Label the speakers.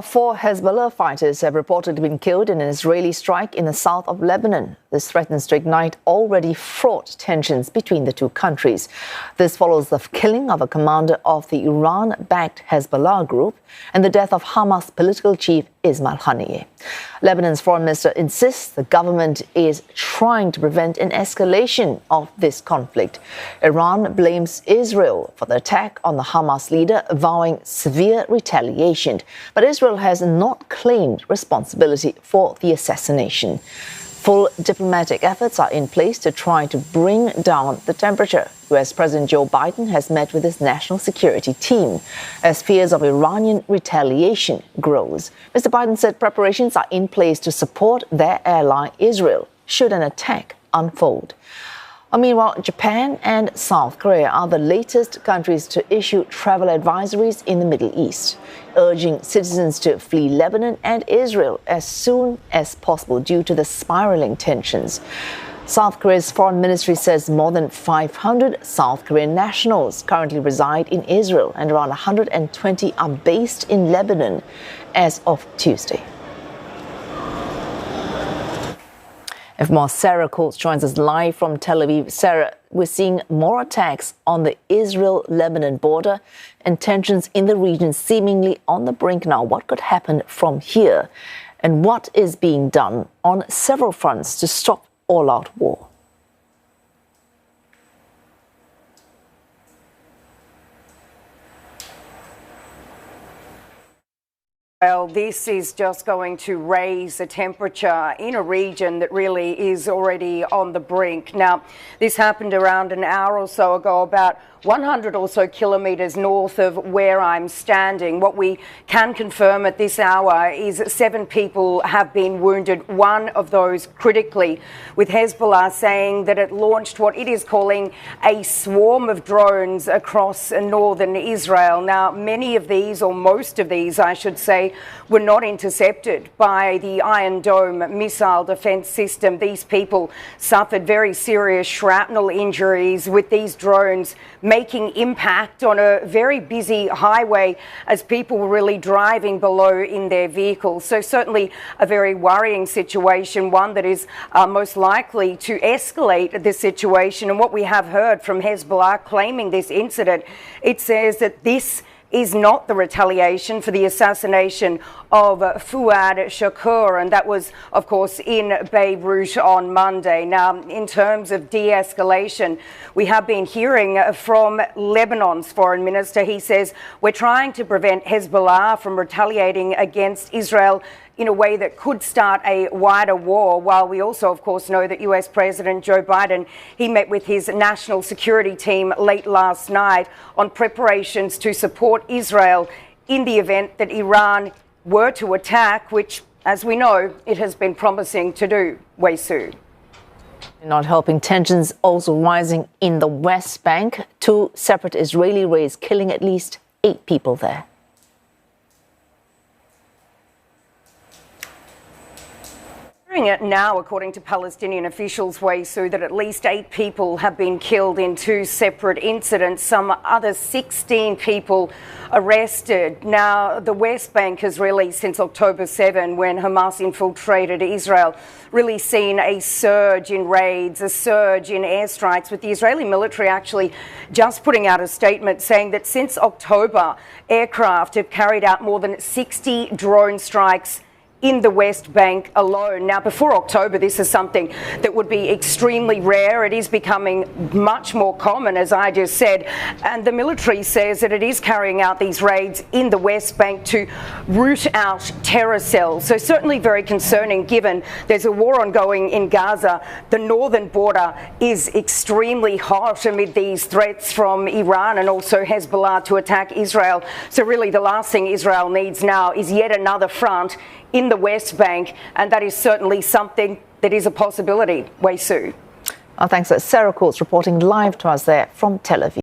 Speaker 1: Four Hezbollah fighters have reportedly been killed in an Israeli strike in the south of Lebanon. This threatens to ignite already fraught tensions between the two countries. This follows the killing of a commander of the Iran-backed Hezbollah group and the death of Hamas political chief Ismail Haniyeh. Lebanon's foreign minister insists the government is trying to prevent an escalation of this conflict. Iran blames Israel for the attack on the Hamas leader, vowing severe retaliation. But Israel has not claimed responsibility for the assassination. Full diplomatic efforts are in place to try to bring down the temperature. US President Joe Biden has met with his national security team as fears of Iranian retaliation grows. Mr. Biden said preparations are in place to support their ally Israel should an attack unfold. Meanwhile, Japan and South Korea are the latest countries to issue travel advisories in the Middle East, urging citizens to flee Lebanon and Israel as soon as possible due to the spiraling tensions. South Korea's foreign ministry says more than 500 South Korean nationals currently reside in Israel and around 120 are based in Lebanon as of Tuesday. If more, Sarah Coates joins us live from Tel Aviv. Sarah, we're seeing more attacks on the Israel-Lebanon border and tensions in the region seemingly on the brink now. What could happen from here? And what is being done on several fronts to stop all-out war?
Speaker 2: Well, this is just going to raise the temperature in a region that really is already on the brink. Now, this happened around an hour or so ago, about 100 or so kilometres north of where I'm standing. What we can confirm at this hour is 7 people have been wounded, one of those critically, with Hezbollah saying that it launched what it is calling a swarm of drones across northern Israel. Now, many of these, or most of these, I should say, were not intercepted by the Iron Dome missile defence system. These people suffered very serious shrapnel injuries with these drones making impact on a very busy highway as people were really driving below in their vehicles. So certainly a very worrying situation, one that is most likely to escalate the situation. And what we have heard from Hezbollah claiming this incident, it says that this is not the retaliation for the assassination of Fuad Shakur, and that was, of course, in Beirut on Monday. Now, in terms of de-escalation, we have been hearing from Lebanon's foreign minister. He says, we're trying to prevent Hezbollah from retaliating against Israel in a way that could start a wider war, while we also, of course, know that US President Joe Biden, he met with his national security team late last night on preparations to support Israel in the event that Iran were to attack, which, as we know, it has been promising to do. Wei Su.
Speaker 1: Not helping, tensions also rising in the West Bank. 2 separate Israeli raids killing at least 8 people there.
Speaker 2: It now, according to Palestinian officials, Wei Su, that at least 8 people have been killed in 2 separate incidents, some other 16 people arrested. Now, the West Bank has really, since October 7, when Hamas infiltrated Israel, really seen a surge in raids, a surge in airstrikes, with the Israeli military actually just putting out a statement saying that since October, aircraft have carried out more than 60 drone strikes in the West Bank alone. Now, before October, this is something that would be extremely rare. It is becoming much more common, as I just said. And the military says that it is carrying out these raids in the West Bank to root out terror cells. So certainly very concerning, given there's a war ongoing in Gaza. The northern border is extremely hot amid these threats from Iran and also Hezbollah to attack Israel. So really the last thing Israel needs now is yet another front in the West Bank, and that is certainly something that is a possibility. Wei Su.
Speaker 1: Thanks. Sarah Coates reporting live to us there from Tel Aviv.